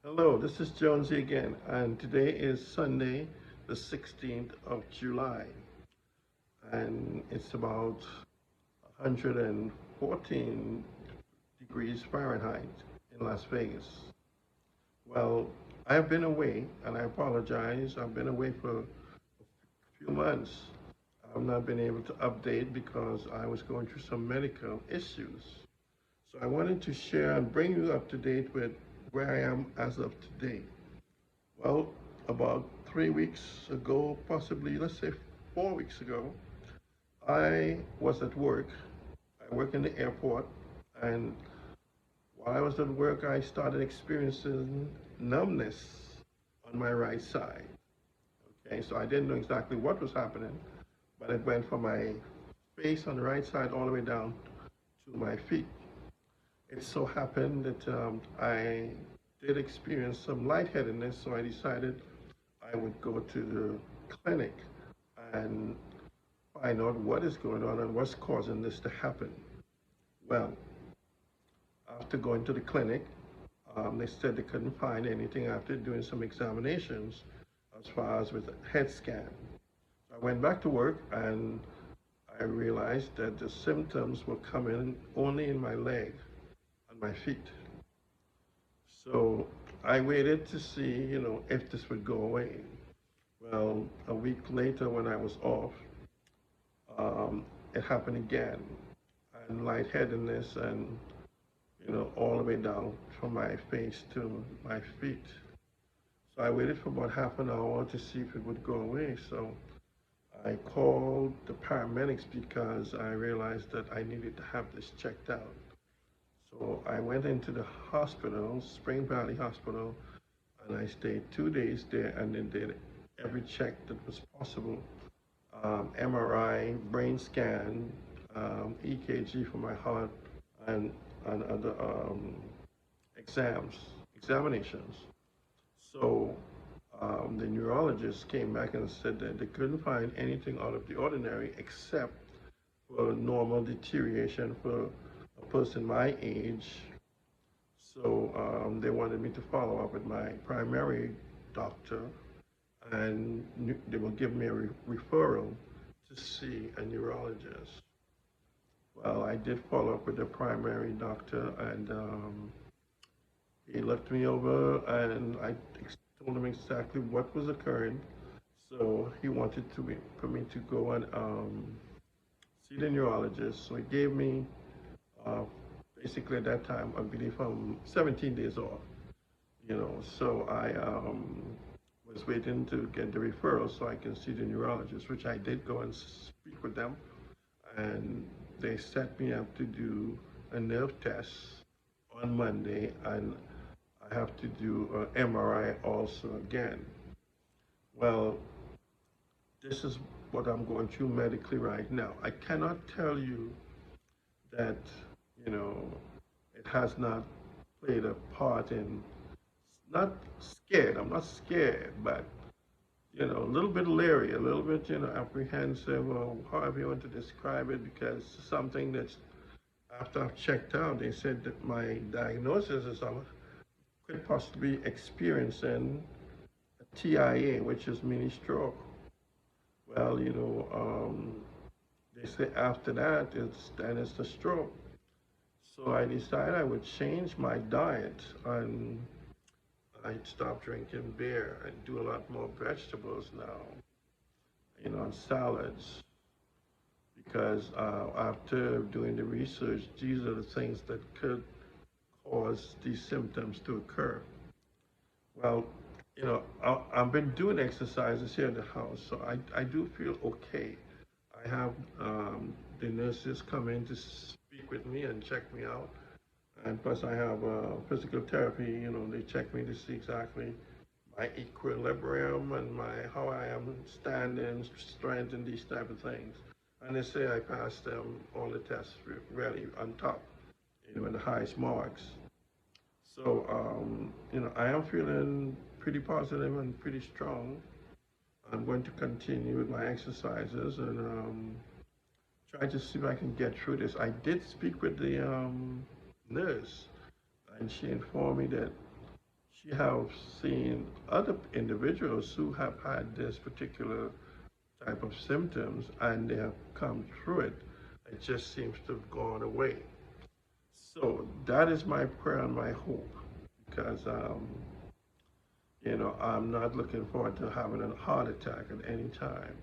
Hello, this is Jonesy again, and today is Sunday, the 16th of July, and it's about 114 degrees Fahrenheit in Las Vegas. Well, I've been away, and I apologize. I've been away for a few months. I've not been able to update because I was going through some medical issues. So I wanted to share and bring you up to date with where I am as of today. Well, about 3 weeks ago, possibly, let's say 4 weeks ago, I was at work. I work in the airport, and while I was at work, I started experiencing numbness on my right side. Okay, so I didn't know exactly what was happening, but it went from my face on the right side all the way down to my feet. It so happened that I did experience some lightheadedness, so I decided I would go to the clinic and find out what is going on and what's causing this to happen. Well, after going to the clinic, they said they couldn't find anything after doing some examinations as far as with a head scan. So I went back to work and I realized that the symptoms were coming only in my leg and my feet. So I waited to see, if this would go away. Well, a week later when I was off, it happened again, and lightheadedness, and all the way down from my face to my feet. So I waited for about half an hour to see if it would go away. So I called the paramedics because I realized that I needed to have this checked out. So I went into the hospital, Spring Valley Hospital, and I stayed 2 days there, and they did every check that was possible. MRI, brain scan, EKG for my heart, and, and other examinations. So the neurologist came back and said that they couldn't find anything out of the ordinary except for normal deterioration for a person my age. So they wanted me to follow up with my primary doctor, and they will give me a referral to see a neurologist. Well, I did follow up with the primary doctor, and he looked me over, and I told him exactly what was occurring. So he wanted for me to go and see the neurologist. So he gave me uh, basically at that time, I believe, 17 days off. So I was waiting to get the referral so I can see the neurologist, which I did go and speak with them, and they set me up to do a nerve test on Monday, and I have to do an MRI also again. Well, this is what I'm going through medically right now. I cannot tell you that, you know, it has not played a part in not scared. I'm not scared, but a little bit leery, a little bit, apprehensive, or however you want to describe it, because something that's after I've checked out, they said that my diagnosis is I could possibly experiencing a TIA, which is mini stroke. Well, they say after that it's the stroke. So I decided I would change my diet, and I'd stop drinking beer and do a lot more vegetables now, and salads. Because after doing the research, these are the things that could cause these symptoms to occur. Well, I've been doing exercises here in the house, so I do feel okay. I have the nurses come in to speak with me and check me out. And plus, I have physical therapy. They check me to see exactly my equilibrium and my how I am standing, strength, and these type of things. And they say I passed all the tests really on top, in the highest marks. So, I am feeling pretty positive and pretty strong. I'm going to continue with my exercises and try to see if I can get through this. I did speak with the nurse, and she informed me that she have seen other individuals who have had this particular type of symptoms and they have come through it. It just seems to have gone away. So that is my prayer and my hope because, I'm not looking forward to having a heart attack at any time.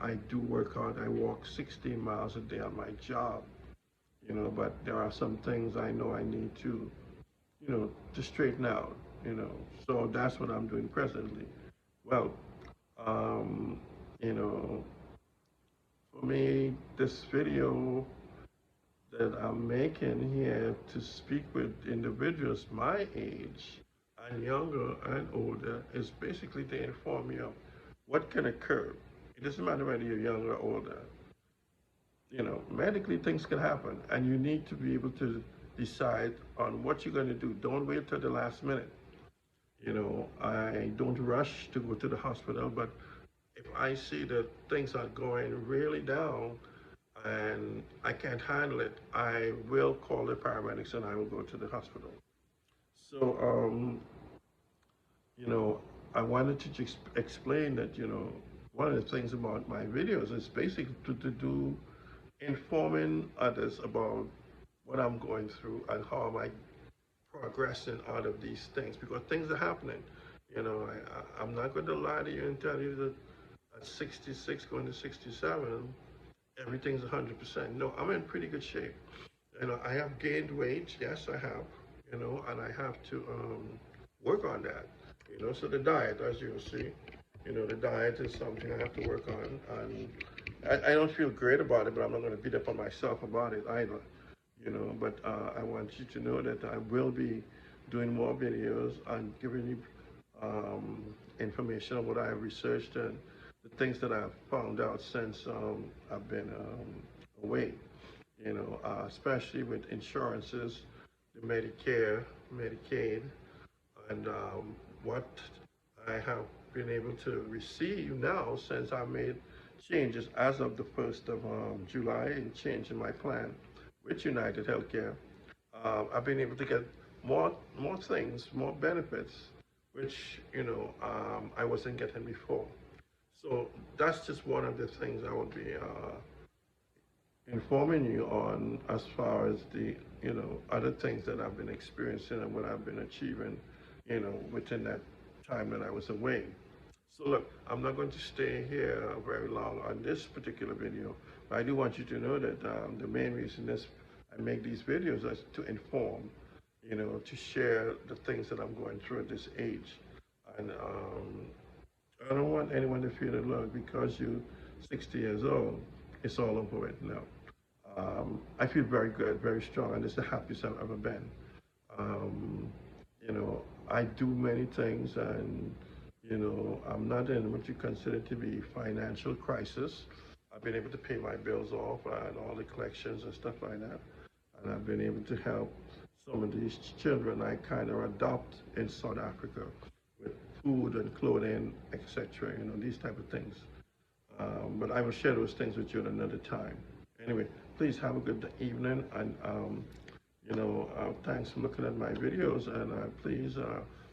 I do work hard. I walk 16 miles a day on my job, but there are some things I know I need to straighten out, you know. So that's what I'm doing presently. Well, um, you know, for me, this video that I'm making here to speak with individuals my age and younger and older is basically to inform you of what can occur. It doesn't matter whether you're younger or older. Medically things can happen, and you need to be able to decide on what you're going to do. Don't wait till the last minute. I don't rush to go to the hospital, but if I see that things are going really down and I can't handle it, I will call the paramedics and I will go to the hospital. So, you know, I wanted to just explain that, one of the things about my videos is basically to do informing others about what I'm going through and how am I progressing out of these things because things are happening. I'm not going to lie to you and tell you that at 66 going to 67, everything's 100%. No, I'm in pretty good shape. I have gained weight. Yes, I have. And I have to work on that. So the diet, as you'll see, the diet is something I have to work on. And I don't feel great about it, but I'm not going to beat up on myself about it either. But I want you to know that I will be doing more videos and giving you information on what I have researched and the things that I've found out since I've been away. Especially with insurances, the Medicare, Medicaid, and what I have been able to receive now since I made changes as of the 1st of July and changing my plan with United Healthcare. I've been able to get more things, more benefits, which I wasn't getting before. So that's just one of the things I will be informing you on as far as the other things that I've been experiencing and what I've been achieving within that time that I was away. So look, I'm not going to stay here very long on this particular video, but I do want you to know that the main reason is I make these videos is to inform, to share the things that I'm going through at this age. And I don't want anyone to feel that, look, because you're 60 years old, it's all over it. No. I feel very good, very strong, and it's the happiest I've ever been. Um, I do many things, and I'm not in what you consider to be financial crisis. I've been able to pay my bills off and all the collections and stuff like that, and I've been able to help some of these children I kind of adopt in South Africa with food and clothing, etc. These type of things. But I will share those things with you at another time. Anyway, please have a good evening, and thanks for looking at my videos, and please,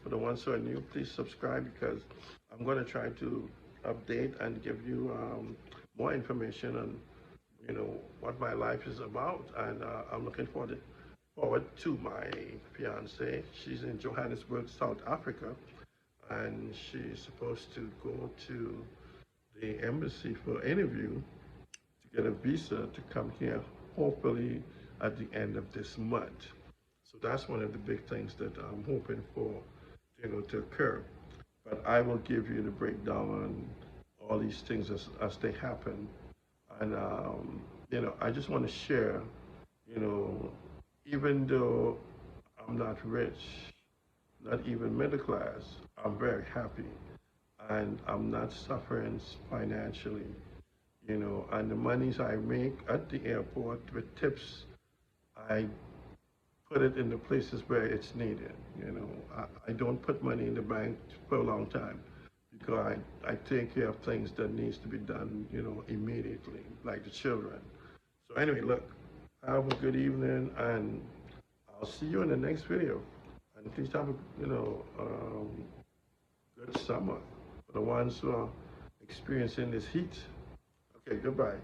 for the ones who are new, please subscribe because I'm going to try to update and give you more information on, what my life is about, and I'm looking forward to my fiance. She's in Johannesburg, South Africa, and she's supposed to go to the embassy for an interview to get a visa to come here, hopefully at the end of this month. So that's one of the big things that I'm hoping for, to occur. But I will give you the breakdown on all these things as they happen. And, I just want to share, you know, even though I'm not rich, not even middle class, I'm very happy. And I'm not suffering financially, and the monies I make at the airport with tips, I put it in the places where it's needed. I don't put money in the bank for a long time because I take care of things that needs to be done, immediately, like the children. So anyway, look, have a good evening, and I'll see you in the next video. And please have a, good summer for the ones who are experiencing this heat. Okay, goodbye.